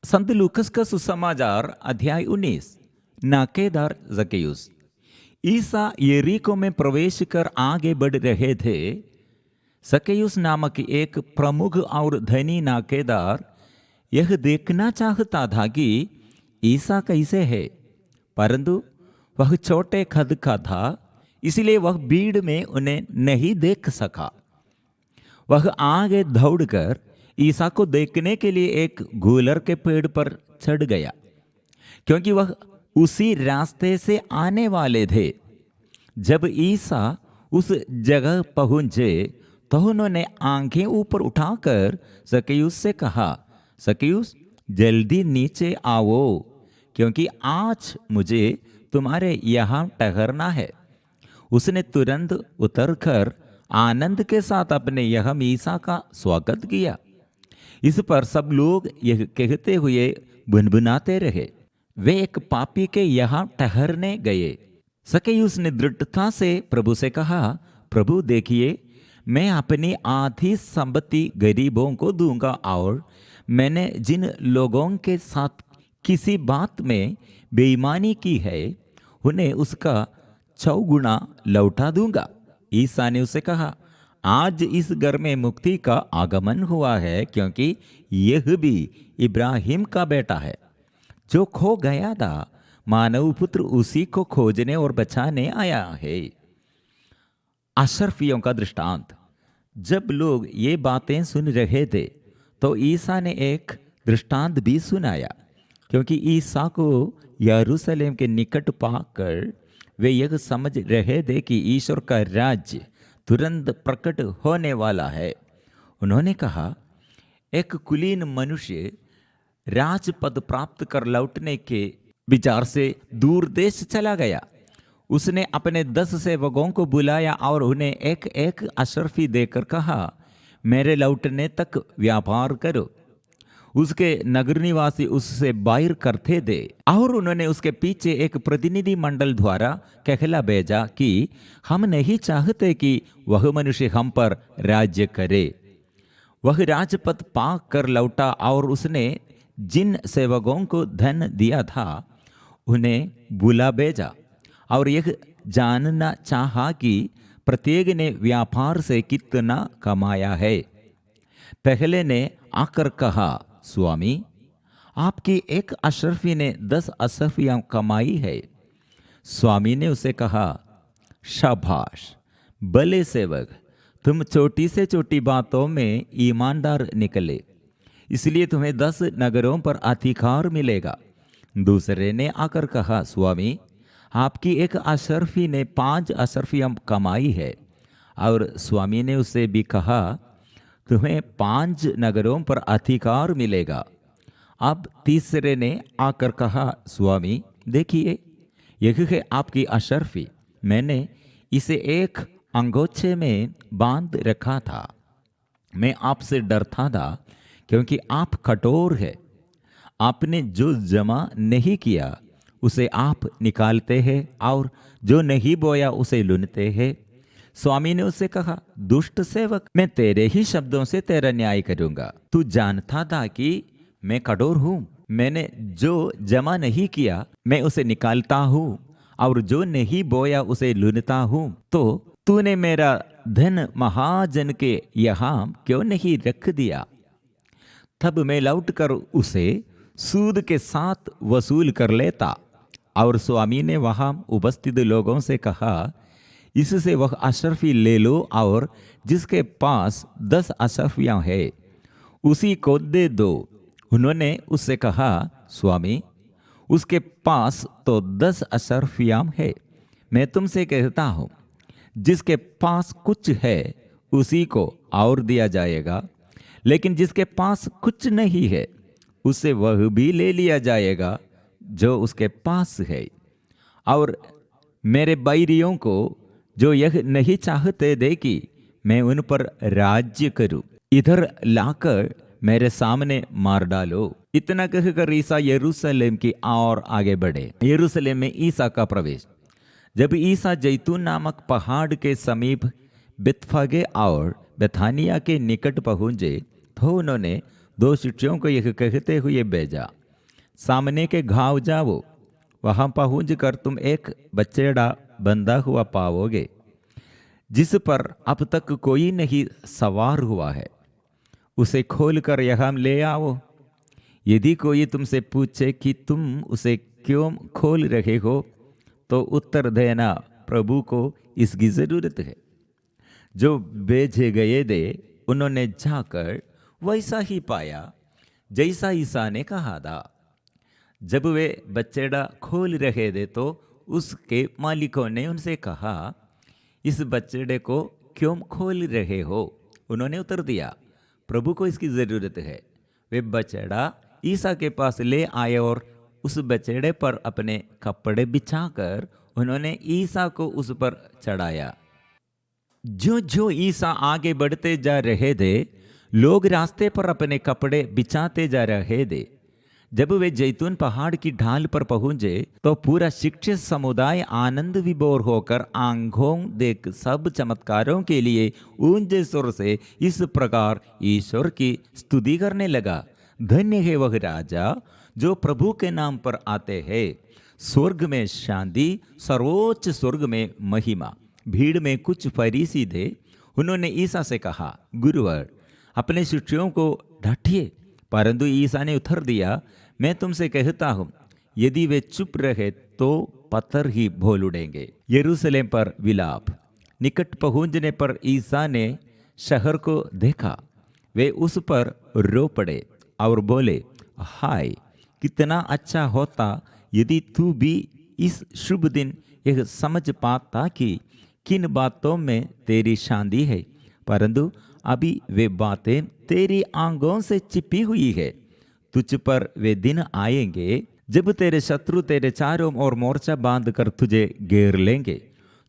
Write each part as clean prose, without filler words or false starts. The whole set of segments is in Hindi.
संत लूकस का सुसमाचार अध्याय 19। नाकेदार जकेयुस। ईसा यरीको में प्रवेश कर आगे बढ़ रहे थे। जकेयुस नामक एक प्रमुख और धनी नाकेदार यह देखना चाहता था कि ईसा कैसे है, परंतु वह छोटे कद का था, इसलिए वह भीड़ में उन्हें नहीं देख सका। वह आगे दौड़कर ईसा को देखने के लिए एक गूलर के पेड़ पर चढ़ गया, क्योंकि वह उसी रास्ते से आने वाले थे। जब ईसा उस जगह पहुंचे तो उन्होंने आंखें ऊपर उठाकर जकेयुस से कहा, जकेयुस जल्दी नीचे आओ, क्योंकि आज मुझे तुम्हारे यहाँ ठहरना है। उसने तुरंत उतरकर आनंद के साथ अपने यह ईसा का स्वागत किया। इस पर सब लोग यह कहते हुए बुनबुनाते रहे, वे एक पापी के यहाँ ठहरने गए। जकेयुस ने दृढ़ता से प्रभु से कहा, प्रभु देखिए, मैं अपनी आधी संपत्ति गरीबों को दूंगा, और मैंने जिन लोगों के साथ किसी बात में बेईमानी की है उन्हें उसका 6 गुना लौटा दूंगा। ईसा ने उसे कहा, आज इस घर में मुक्ति का आगमन हुआ है, क्योंकि यह भी इब्राहिम का बेटा है। जो खो गया था, मानव पुत्र उसी को खोजने और बचाने आया है। अशरफियों का दृष्टांत। जब लोग ये बातें सुन रहे थे तो ईसा ने एक दृष्टांत भी सुनाया, क्योंकि ईसा को यरूशलेम के निकट पाकर वे यह समझ रहे थे कि ईश्वर का राज्य तुरंत प्रकट होने वाला है। उन्होंने कहा, एक कुलीन मनुष्य राजपद प्राप्त कर लौटने के विचार से दूर देश चला गया। उसने अपने 10 सेवकों को बुलाया और उन्हें एक एक अशरफी देकर कहा, मेरे लौटने तक व्यापार करो। उसके नगर निवासी उससे बाहर करते थे, और उन्होंने उसके पीछे एक प्रतिनिधि मंडल द्वारा कहला भेजा कि हम नहीं चाहते कि वह मनुष्य हम पर राज्य करे। वह राजपद पाक कर लौटा, और उसने जिन सेवकों को धन दिया था उन्हें बुला भेजा, और यह जानना चाहा कि प्रत्येक ने व्यापार से कितना कमाया है। पहले ने आकर कहा, स्वामी, आपकी एक अशरफी ने 10 अशरफियां कमाई है। स्वामी ने उसे कहा, शाबाश भले सेवक, तुम छोटी से छोटी बातों में ईमानदार निकले, इसलिए तुम्हें 10 नगरों पर अधिकार मिलेगा। दूसरे ने आकर कहा, स्वामी, आपकी एक अशरफी ने 5 अशरफियां कमाई है। और स्वामी ने उससे भी कहा, तुम्हें 5 नगरों पर अधिकार मिलेगा। अब तीसरे ने आकर कहा, स्वामी देखिए, यह है आपकी अशरफी, मैंने इसे एक अंगोछे में बांध रखा था। मैं आपसे डरता था, क्योंकि आप कठोर है। आपने जो जमा नहीं किया उसे आप निकालते हैं, और जो नहीं बोया उसे लुनते हैं। स्वामी ने उससे कहा, दुष्ट सेवक, मैं तेरे ही शब्दों से तेरा न्याय करूंगा। तू जानता था कि मैं कठोर हूं। मैंने जो जमा नहीं किया मैं उसे निकालता हूं, और जो नहीं बोया उसे लुनता हूं। तो तूने मेरा धन महाजन के यहाँ क्यों नहीं रख दिया? तब मैं लौटकर उसे सूद के साथ वसूल कर लेता। और स्वामी ने वहां उपस्थित लोगों से कहा, इससे वह अशरफी ले लो, और जिसके पास 10 अशरफियां हैं उसी को दे दो। उन्होंने उससे कहा, स्वामी, उसके पास तो 10 अशरफियां हैं। मैं तुमसे कहता हूं, जिसके पास कुछ है उसी को और दिया जाएगा, लेकिन जिसके पास कुछ नहीं है उससे वह भी ले लिया जाएगा जो उसके पास है। और मेरे बैरियों को, जो यह नहीं चाहते थे कि मैं उन पर राज्य करूं, इधर लाकर मेरे सामने मार डालो। इतना कहकर ईसा यरूशलेम की ओर आगे बढ़े। यरूशलेम में ईसा का प्रवेश। जब ईसा जैतून नामक पहाड़ के समीप बेतफगे और बेथानिया के निकट पहुंचे तो उन्होंने दो शिष्यों को यह कहते हुए भेजा, सामने के गांव जाओ, वहां पहुंच कर तुम एक बछड़ा बंधा हुआ पाओगे, जिस पर अब तक कोई नहीं सवार हुआ है। उसे खोलकर यहाँ ले आओ। यदि कोई तुमसे पूछे कि तुम उसे क्यों खोल रहे हो, तो उत्तर देना, प्रभु को इसकी जरूरत है। जो भेजे गए थे उन्होंने जाकर वैसा ही पाया जैसा ईसा ने कहा था। जब वे बछड़ा खोल रहे थे तो उसके मालिकों ने उनसे कहा, इस बछड़े को क्यों खोल रहे हो? उन्होंने उत्तर दिया, प्रभु को इसकी जरूरत है। वे बछड़ा ईसा के पास ले आए और उस बछड़े पर अपने कपड़े बिछाकर उन्होंने ईसा को उस पर चढ़ाया। जो जो ईसा आगे बढ़ते जा रहे थे, लोग रास्ते पर अपने कपड़े बिछाते जा रहे थे। जब वे जैतून पहाड़ की ढाल पर पहुंचे तो पूरा शिक्षित समुदाय आनंद विभोर होकर आंखों देख सब चमत्कारों के लिए ऊंचे सुर से इस प्रकार ईश्वर की स्तुति करने लगा, धन्य है वह राजा जो प्रभु के नाम पर आते हैं। स्वर्ग में शांति, सर्वोच्च स्वर्ग में महिमा। भीड़ में कुछ फरीसी थे। उन्होंने ईसा से कहा, गुरुवर, अपने शिष्यों को डांटिए। परंतु ईसा ने उत्तर दिया, मैं तुमसे कहता हूं, यदि वे चुप रहे तो पत्थर ही बोल उड़ेंगे। यरूशलेम पर विलाप। निकट पहुंचने पर ईसा ने शहर को देखा। वे उस पर रो पड़े और बोले, हाय, कितना अच्छा होता यदि तू भी इस शुभ दिन यह समझ पाता कि किन बातों में तेरी शांति है, परंतु अभी वे बातें तेरी आंखों से छिपी हुई है। तुझ पर वे दिन आएंगे जब तेरे शत्रु तेरे चारों ओर मोर्चा बांध कर तुझे घेर लेंगे,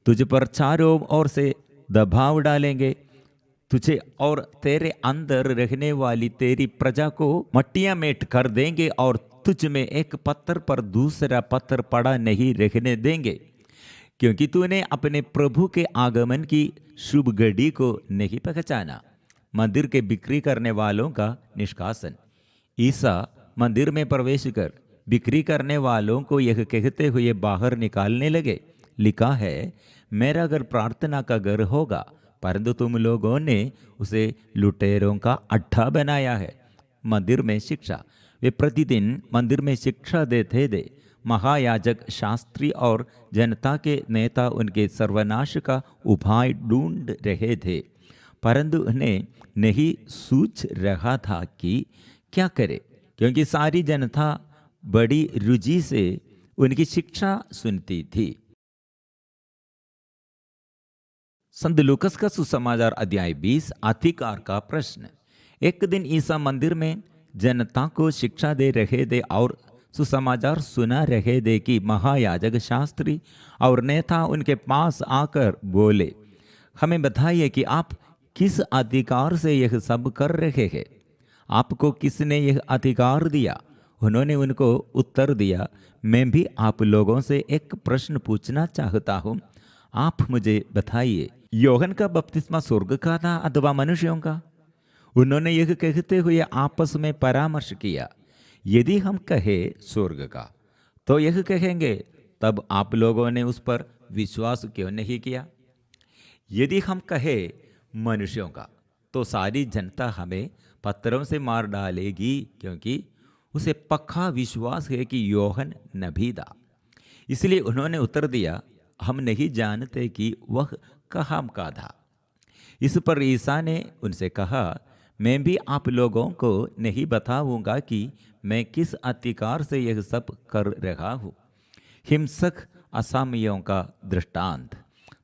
तुझ पर चारों ओर से दबाव डालेंगे, तुझे और तेरे अंदर रहने वाली तेरी प्रजा को मट्टियां मेट कर देंगे और तुझ में एक पत्थर पर दूसरा पत्थर पड़ा नहीं रहने देंगे, क्योंकि तूने अपने प्रभु के आगमन की शुभ घड़ी को नहीं पहचाना। मंदिर के बिक्री करने वालों का निष्कासन। ईसा मंदिर में प्रवेश कर बिक्री करने वालों को यह कहते हुए बाहर निकालने लगे, लिखा है, मेरा घर प्रार्थना का घर होगा, परंतु तुम लोगों ने उसे लुटेरों का अड्डा बनाया है। मंदिर में शिक्षा। वे प्रतिदिन मंदिर में शिक्षा देते थे। महायाजक, शास्त्री और जनता के नेता उनके सर्वनाश का उपाय ढूंढ रहे थे, परंतु उन्हें नहीं सूझ रहा था कि क्या करे, क्योंकि सारी जनता बड़ी रुचि से उनकी शिक्षा सुनती थी। संत लूकस का सुसमाचार अध्याय 20। अधिकार का प्रश्न। एक दिन ईसा मंदिर में जनता को शिक्षा दे रहे थे और सुसमाचार सुना रहे थे कि महायाजक, शास्त्री और नेता उनके पास आकर बोले, हमें बताइए कि आप किस अधिकार से यह सब कर रहे हैं? आपको किसने यह अधिकार दिया? उन्होंने उनको उत्तर दिया, मैं भी आप लोगों से एक प्रश्न पूछना चाहता हूँ, आप मुझे बताइए, योहन का बपतिस्मा स्वर्ग का था अथवा मनुष्यों का? उन्होंने यह कहते हुए आपस में परामर्श किया, यदि हम कहे स्वर्ग का तो यह कहेंगे, तब आप लोगों ने उस पर विश्वास क्यों नहीं किया? यदि हम कहे मनुष्यों का तो सारी जनता हमें पत्थरों से मार डालेगी, क्योंकि उसे पक्का विश्वास है कि योहन नबी था। इसलिए उन्होंने उत्तर दिया, हम नहीं जानते कि वह कहाँ का था। इस पर ईसा ने उनसे कहा, मैं भी आप लोगों को नहीं बताऊंगा कि मैं किस अधिकार से यह सब कर रहा हूँ। हिंसक असामियों का दृष्टांत।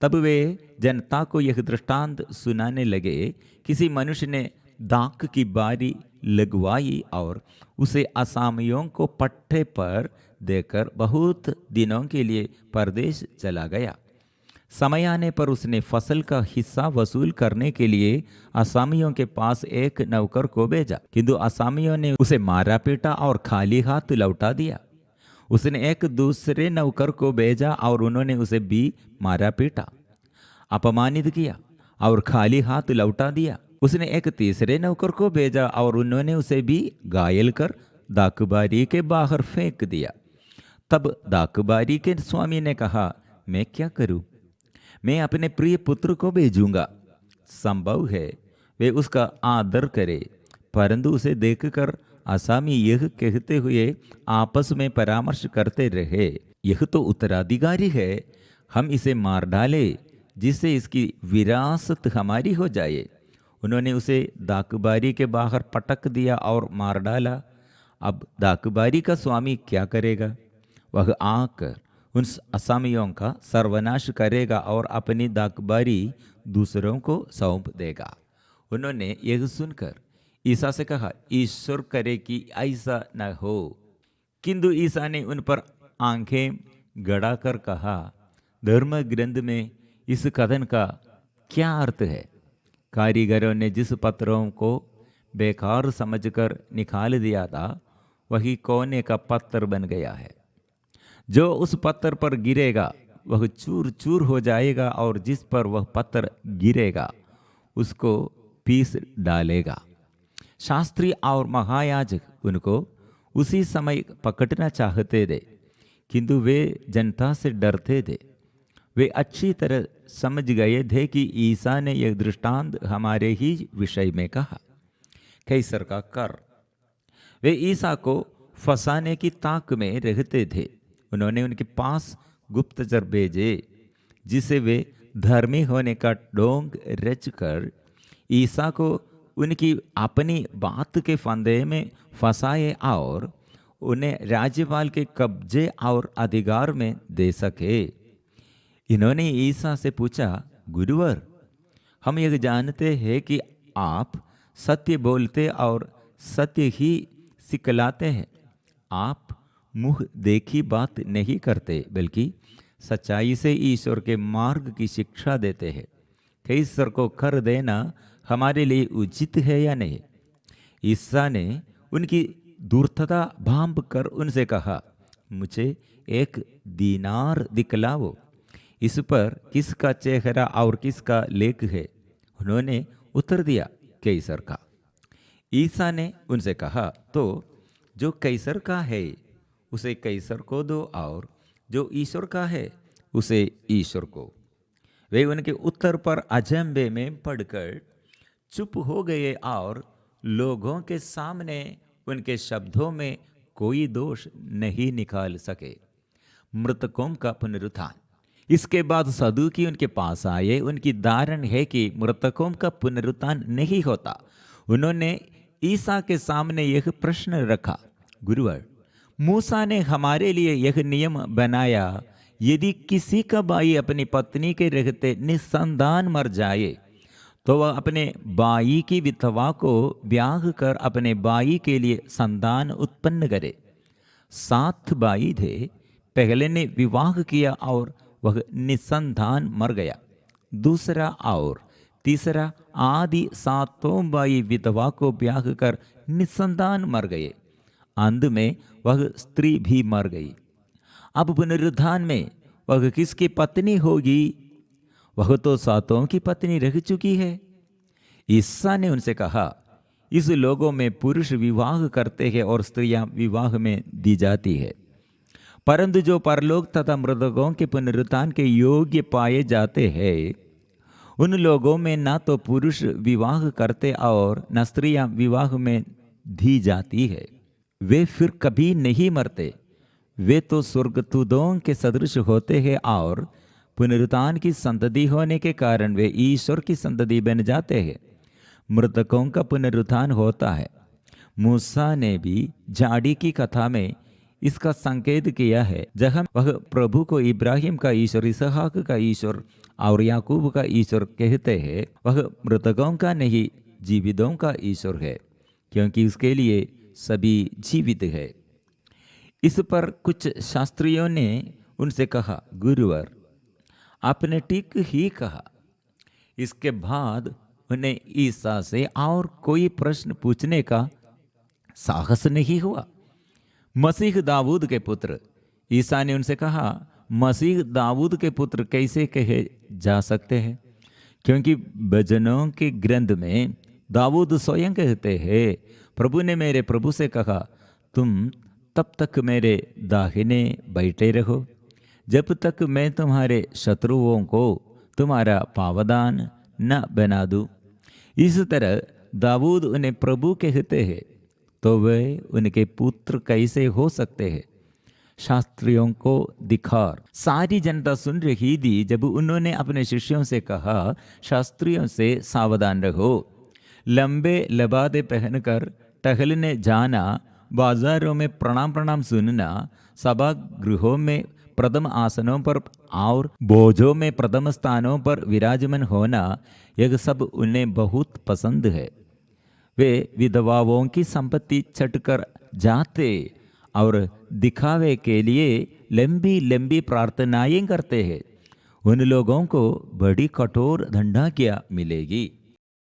तब वे जनता को यह दृष्टांत सुनाने लगे, किसी मनुष्य ने दाख की बारी लगवाई और उसे असामियों को पट्टे पर देकर बहुत दिनों के लिए परदेश चला गया। समय आने पर उसने फसल का हिस्सा वसूल करने के लिए असामियों के पास एक नौकर को भेजा, किंतु असामियों ने उसे मारा पीटा और खाली हाथ लौटा दिया। उसने एक दूसरे नौकर को भेजा और उन्होंने उसे भी मारा पीटा, अपमानित किया और खाली हाथ लौटा दिया। उसने एक तीसरे नौकर को भेजा और उन्होंने उसे भी घायल कर दाकबारी के बाहर फेंक दिया। तब दाकबारी के स्वामी ने कहा, मैं क्या करूं? मैं अपने प्रिय पुत्र को भेजूंगा। संभव है वे उसका आदर करे, परंतु उसे देखकर आसामी यह कहते हुए आपस में परामर्श करते रहे, यह तो उत्तराधिकारी है, हम इसे मार डाले जिससे इसकी विरासत हमारी हो जाए। उन्होंने उसे दाकबारी के बाहर पटक दिया और मार डाला। अब दाकबारी का स्वामी क्या करेगा? वह आकर उन असामियों का सर्वनाश करेगा और अपनी दाकबारी दूसरों को सौंप देगा। उन्होंने यह सुनकर ईसा से कहा, ईश्वर करे कि ऐसा न हो। किंतु ईसा ने उन पर आंखें गड़ाकर कहा, धर्म ग्रंथ में इस कथन का क्या अर्थ है? कारीगरों ने जिस पत्थरों को बेकार समझकर निकाल दिया था, वही कोने का पत्थर बन गया है। जो उस पत्थर पर गिरेगा वह चूर चूर हो जाएगा, और जिस पर वह पत्थर गिरेगा उसको पीस डालेगा। शास्त्री और महायाजक उनको उसी समय पकड़ना चाहते थे, किंतु वे जनता से डरते थे। वे अच्छी तरह समझ गए थे कि ईसा ने यह दृष्टांत हमारे ही विषय में कहा। कैसर का कर। वे ईसा को फंसाने की ताक में रहते थे। उन्होंने उनके पास गुप्तचर भेजे, जिसे वे धर्मी होने का ढोंग रचकर ईसा को उनकी अपनी बात के फंदे में फंसाए और उन्हें राज्यपाल के कब्जे और अधिकार में दे सके। इन्होंने ईसा से पूछा, गुरुवर, हम यह जानते हैं कि आप सत्य बोलते और सत्य ही सिखलाते हैं। आप मुंह देखी बात नहीं करते, बल्कि सच्चाई से ईश्वर के मार्ग की शिक्षा देते हैं। कैसर को कर देना हमारे लिए उचित है या नहीं? ईसा ने उनकी धूर्तता भांप कर उनसे कहा, मुझे एक दीनार दिखलाओ, इस पर किसका चेहरा और किसका लेख है? उन्होंने उत्तर दिया, कैसर का। ईसा ने उनसे कहा, तो जो कैसर का है उसे कैसर को दो, और जो ईश्वर का है उसे ईश्वर को। वे उनके उत्तर पर अचंभे में पड़कर चुप हो गए और लोगों के सामने उनके शब्दों में कोई दोष नहीं निकाल सके। मृतकों का पुनरुत्थान। इसके बाद सदूकी उनके पास आए। उनकी धारण है कि मृतकों का पुनरुत्थान नहीं होता। उन्होंने ईसा के सामने यह प्रश्न रखा, गुरुवर, मूसा ने हमारे लिए यह नियम बनाया, यदि किसी का भाई अपनी पत्नी के रहते निसंतान मर जाए तो वह अपने भाई की विधवा को ब्याह कर अपने भाई के लिए संतान उत्पन्न करे। 7 भाई थे। पहले ने विवाह किया और वह निसंतान मर गया। दूसरा और तीसरा आदि 7 भाई विधवा को ब्याह कर निसंतान मर गए। अंत में वह स्त्री भी मर गई। अब पुनरुत्थान में वह किसकी पत्नी होगी? वह तो 7 की पत्नी रह चुकी है। ईसा ने उनसे कहा, इस लोगों में पुरुष विवाह करते हैं और स्त्रियां विवाह में दी जाती है, परंतु जो परलोक तथा मृतकों के पुनरुत्थान के योग्य पाए जाते हैं, उन लोगों में न तो पुरुष विवाह करते और न स्त्रियां विवाह में दी जाती है। वे फिर कभी नहीं मरते। वे तो स्वर्गदूतों के सदृश होते हैं और पुनरुत्थान की संतति होने के कारण वे ईश्वर की संतति बन जाते हैं। मृतकों का पुनरुत्थान होता है। मूसा ने भी झाड़ी की कथा में इसका संकेत किया है, जहाँ वह प्रभु को इब्राहिम का ईश्वर, इसहाक का ईश्वर और याकूब का ईश्वर कहते हैं। वह मृतकों का नहीं, जीवितों का ईश्वर है, क्योंकि उसके लिए सभी जीवित है। इस पर कुछ शास्त्रियों ने उनसे कहा, गुरुवर, आपने ठीक ही कहा। इसके बाद उन्हें ईसा से और कोई प्रश्न पूछने का साहस नहीं हुआ। मसीह दाऊद के पुत्र। ईसा ने उनसे कहा, मसीह दाऊद के पुत्र कैसे कहे जा सकते हैं? क्योंकि भजनों के ग्रंथ में दाऊद स्वयं कहते हैं, प्रभु ने मेरे प्रभु से कहा, तुम तब तक मेरे दाहिने बैठे रहो जब तक मैं तुम्हारे शत्रुओं को तुम्हारा पावदान न बना दूं। इस तरह दाऊद उन्हें प्रभु कहते हैं, तो वे उनके पुत्र कैसे हो सकते हैं? शास्त्रियों को धिक्कार। सारी जनता सुन रही थी जब उन्होंने अपने शिष्यों से कहा, शास्त्रियों से सावधान रहो। लंबे लबादे पहनकर टहलने जाना, बाजारों में प्रणाम प्रणाम सुनना, सभा गृहों में प्रथम आसनों पर और भोजों में प्रथम स्थानों पर विराजमान होना, यह सब उन्हें बहुत पसंद है। वे विधवाओं की संपत्ति छटकर जाते और दिखावे के लिए लंबी लंबी प्रार्थनाएं करते हैं। उन लोगों को बड़ी कठोर दंडा क्या मिलेगी।